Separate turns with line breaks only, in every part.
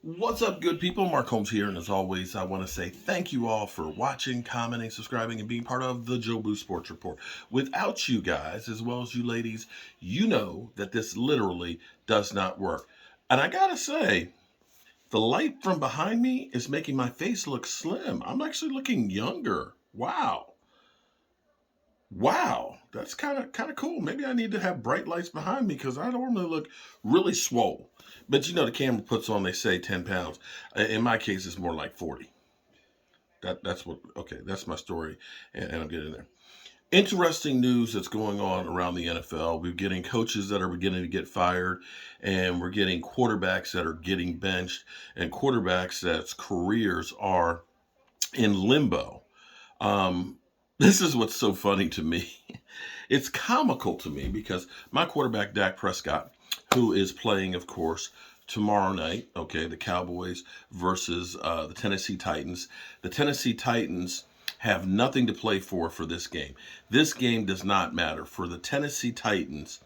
What's up, good people? Mark Holmes here, and as always, I want to say thank you all for watching, commenting, subscribing, and being part of the Joe Boo Sports Report. Without you guys, as well as you ladies, you know that this literally does not work. And I gotta say, the light from behind me is making my face look slim. I'm actually looking younger. Wow. Wow, that's kind of cool. Maybe I need to have bright lights behind me because I normally look really swole. But you know, the camera puts on, they say 10 pounds. In my case, it's more like 40. That's what, okay, that's my story, and I'm getting there. Interesting news that's going on around the NFL. We're getting coaches that are beginning to get fired, and we're getting quarterbacks that are getting benched, and quarterbacks that's careers are in limbo. Um, this is what's so funny to me. It's comical to me because my quarterback, Dak Prescott, who is playing, of course, tomorrow night, okay, the Cowboys versus the Tennessee Titans. The Tennessee Titans have nothing to play for this game. This game does not matter. For the Tennessee Titans,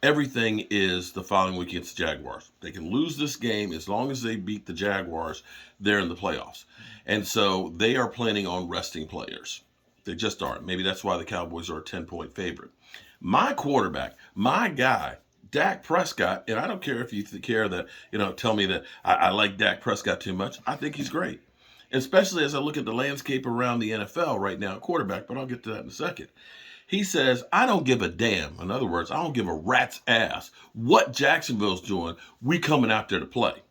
everything is the following week against the Jaguars. They can lose this game as long as they beat the Jaguars, they're in the playoffs. And so they are planning on resting players. They just are. Maybe that's why the Cowboys are a 10-point favorite. My quarterback, my guy, Dak Prescott, and I don't care if you care that, tell me that I like Dak Prescott too much. I think he's great, especially as I look at the landscape around the NFL right now at quarterback, but I'll get to that in a second. He says, I don't give a damn. In other words, I don't give a rat's ass what Jacksonville's doing. We coming out there to play.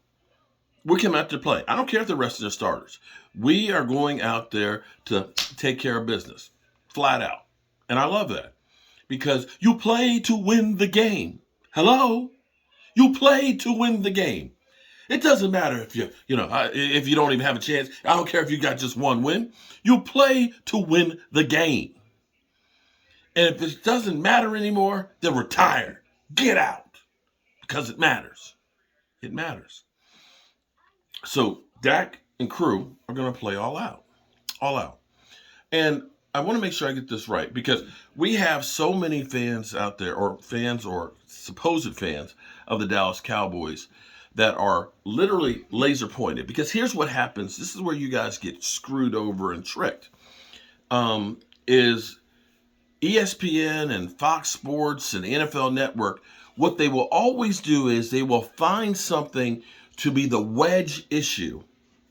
We come out to play. I don't care if the rest of the starters. We are going out there to take care of business, flat out. And I love that because you play to win the game. Hello? You play to win the game. It doesn't matter if if you don't even have a chance. I don't care if you got just one win. You play to win the game. And if it doesn't matter anymore, then retire. Get out because it matters. It matters. So Dak and crew are going to play all out. All out. And I want to make sure I get this right because we have so many fans out there, or fans or supposed fans of the Dallas Cowboys that are literally laser pointed. Because here's what happens. This is where you guys get screwed over and tricked. Is ESPN and Fox Sports and the NFL Network, what they will always do is they will find something to be the wedge issue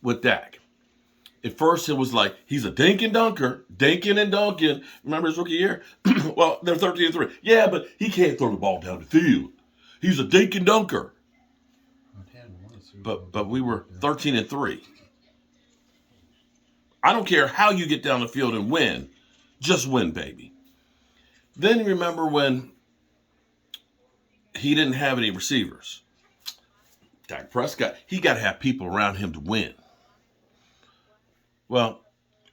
with Dak. At first, it was like, he's a dink and dunker, dinking and dunking. Remember his rookie year? Well, they're 13-3. Yeah, but he can't throw the ball down the field. He's a dink and dunker. But we were 13-3. I don't care how you get down the field and win. Just win, baby. Then you remember when he didn't have any receivers. Dak Prescott, he got to have people around him to win. Well,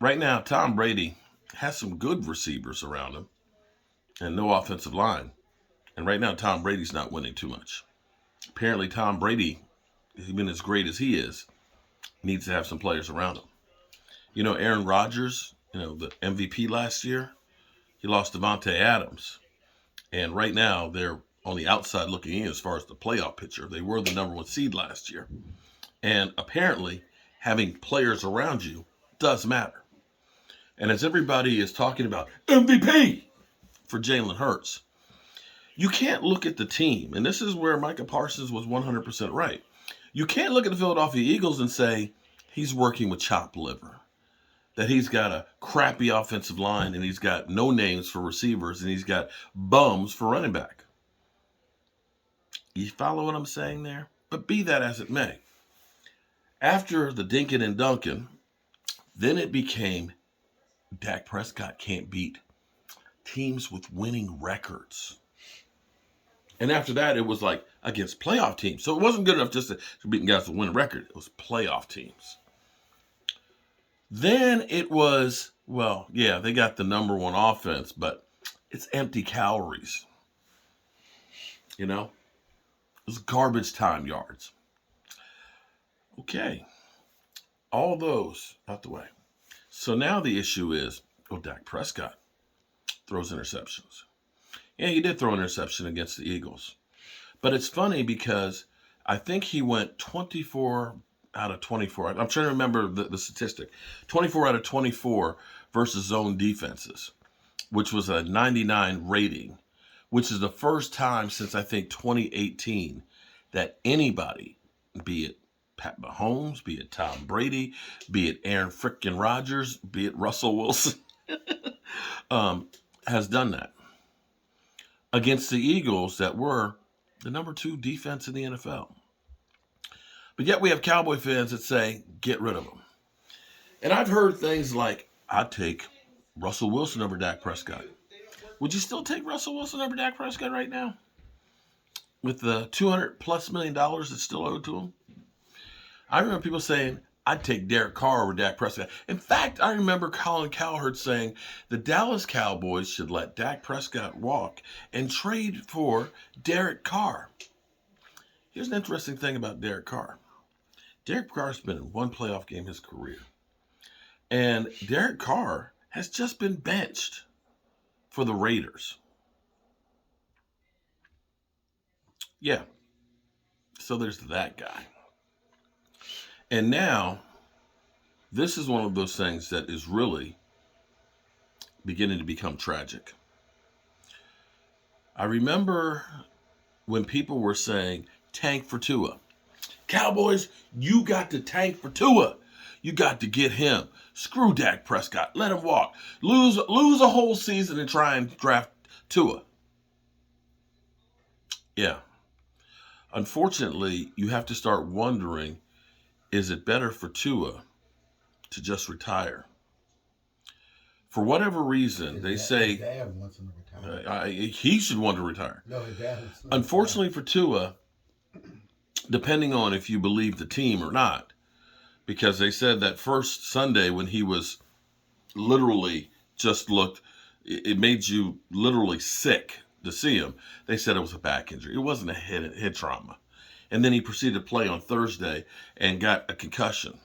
right now, Tom Brady has some good receivers around him and no offensive line. And right now, Tom Brady's not winning too much. Apparently, Tom Brady, even as great as he is, needs to have some players around him. You know, Aaron Rodgers, the MVP last year, he lost Devontae Adams. And right now, they're on the outside looking in as far as the playoff picture. They were the number one seed last year. And apparently, having players around you does matter. And as everybody is talking about MVP for Jalen Hurts, you can't look at the team. And this is where Micah Parsons was 100% right. You can't look at the Philadelphia Eagles and say he's working with chopped liver, that he's got a crappy offensive line and he's got no names for receivers and he's got bums for running back. You follow what I'm saying there? But be that as it may, after the dinking and dunking, then it became Dak Prescott can't beat teams with winning records. And after that, it was like against playoff teams. So it wasn't good enough just to beat guys with winning record. It was playoff teams. Then it was, well, yeah, they got the number one offense, but it's empty calories. It's garbage time yards. Okay. All those out the way. So now the issue is, Dak Prescott throws interceptions. Yeah, he did throw an interception against the Eagles. But it's funny because I think he went 24 out of 24. I'm trying to remember the statistic. 24 out of 24 versus zone defenses, which was a 99 rating, which is the first time since I think 2018 that anybody, be it Pat Mahomes, be it Tom Brady, be it Aaron frickin' Rodgers, be it Russell Wilson, has done that against the Eagles that were the number 2 defense in the NFL. But yet we have Cowboy fans that say, get rid of him. And I've heard things like, I'd take Russell Wilson over Dak Prescott. Would you still take Russell Wilson over Dak Prescott right now? With the $200+ million that's still owed to him? I remember people saying, I'd take Derek Carr over Dak Prescott. In fact, I remember Colin Cowherd saying the Dallas Cowboys should let Dak Prescott walk and trade for Derek Carr. Here's an interesting thing about Derek Carr. Derek Carr's been in one playoff game his career. And Derek Carr has just been benched for the Raiders. Yeah. So there's that guy. And now, this is one of those things that is really beginning to become tragic. I remember when people were saying, tank for Tua. Cowboys, you got to tank for Tua. You got to get him. Screw Dak Prescott. Let him walk. Lose a whole season and try and draft Tua. Yeah. Unfortunately, you have to start wondering, is it better for Tua to just retire? For whatever reason, they say
his dad wants him to retire.
He should want to retire.
No, his dad wants him to
Unfortunately for Tua, depending on if you believe the team or not, because they said that first Sunday when he was literally just looked, it made you literally sick to see him. They said it was a back injury. It wasn't a head trauma. And then he proceeded to play on Thursday and got a concussion.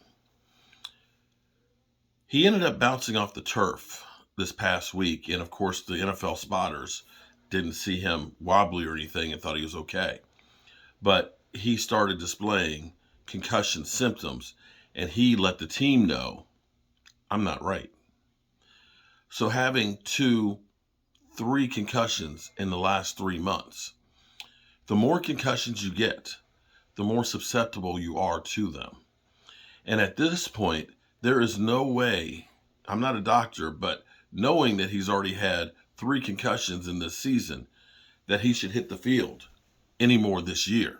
He ended up bouncing off the turf this past week. And of course, the NFL spotters didn't see him wobbly or anything and thought he was okay. But he started displaying concussion symptoms and he let the team know, I'm not right. So having 3 concussions in the last 3 months, the more concussions you get, the more susceptible you are to them. And at this point, there is no way, I'm not a doctor, but knowing that he's already had 3 concussions in this season, that he should hit the field anymore this year.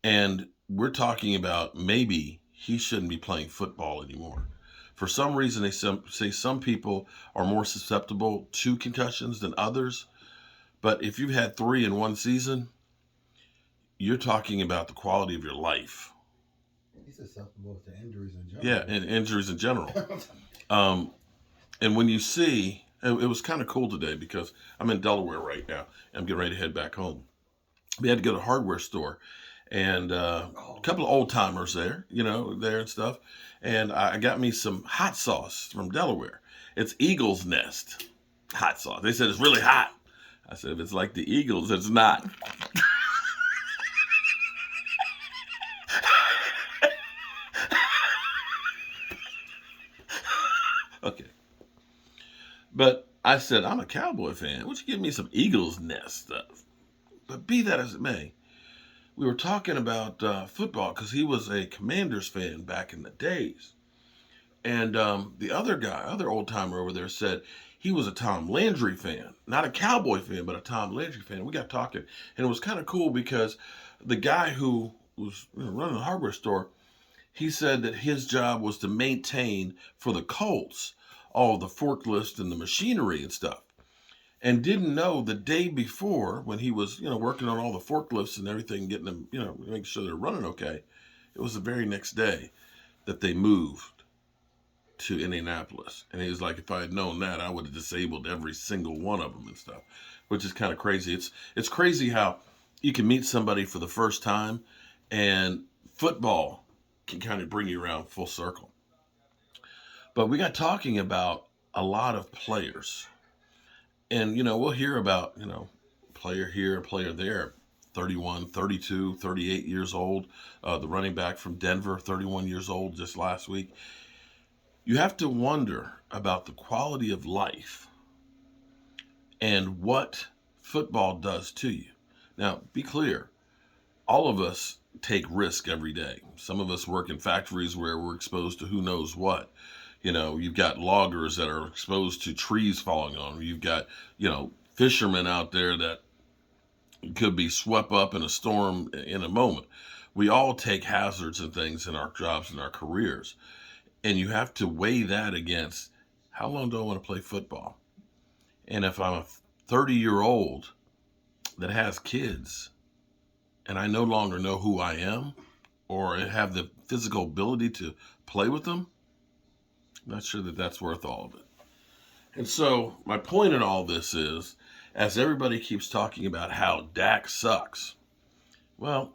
And we're talking about maybe he shouldn't be playing football anymore. For some reason, they say some people are more susceptible to concussions than others. But if you've had 3 in one season, you're talking about the quality of your life.
He's susceptible to injuries in general.
Yeah, and injuries in general. And when you see, it was kind of cool today because I'm in Delaware right now. I'm getting ready to head back home. We had to go to a hardware store and a couple of old timers there, there and stuff. And I got me some hot sauce from Delaware. It's Eagle's Nest hot sauce. They said it's really hot. I said, if it's like the Eagles, it's not. Okay. But I said, I'm a Cowboy fan. Would you give me some Eagles Nest stuff? But be that as it may, we were talking about football because he was a Commanders fan back in the days. And the other old timer over there said he was a Tom Landry fan, not a Cowboy fan, but a Tom Landry fan. We got talking, and it was kind of cool because the guy who was running the hardware store, he said that his job was to maintain for the Colts all the forklifts and the machinery and stuff, and didn't know the day before when he was, working on all the forklifts and everything, getting them, making sure they're running okay. It was the very next day that they moved to Indianapolis. And he was like, if I had known that, I would have disabled every single one of them and stuff, which is kind of crazy. It's crazy how you can meet somebody for the first time and football can kind of bring you around full circle. But we got talking about a lot of players. And, we'll hear about, player here, player there 31, 32, 38 years old. The running back from Denver, 31 years old just last week. You have to wonder about the quality of life and what football does to you. Now, be clear, all of us take risk every day. Some of us work in factories where we're exposed to who knows what. You've got loggers that are exposed to trees falling on them. You've got, fishermen out there that could be swept up in a storm in a moment. We all take hazards and things in our jobs and our careers. And you have to weigh that against, how long do I want to play football? And if I'm a 30-year-old that has kids and I no longer know who I am or have the physical ability to play with them, I'm not sure that that's worth all of it. And so my point in all this is, as everybody keeps talking about how Dak sucks, well,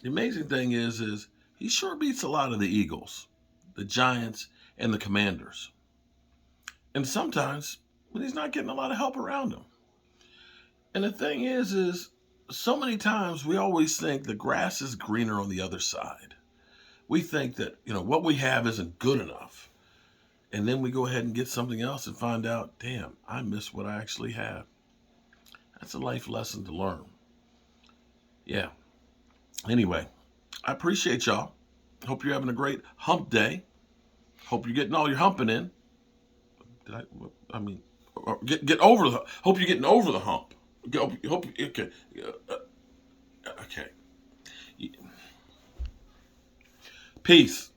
the amazing thing is he sure beats a lot of the Eagles, the Giants, and the Commanders. And sometimes when he's not getting a lot of help around him. And the thing is so many times we always think the grass is greener on the other side. We think that, what we have isn't good enough. And then we go ahead and get something else and find out, damn, I miss what I actually have. That's a life lesson to learn. Yeah. Anyway, I appreciate y'all. Hope you're having a great hump day. Hope you're getting all your humping in. Get over the. Hope you're getting over the hump. Okay. Okay. Peace.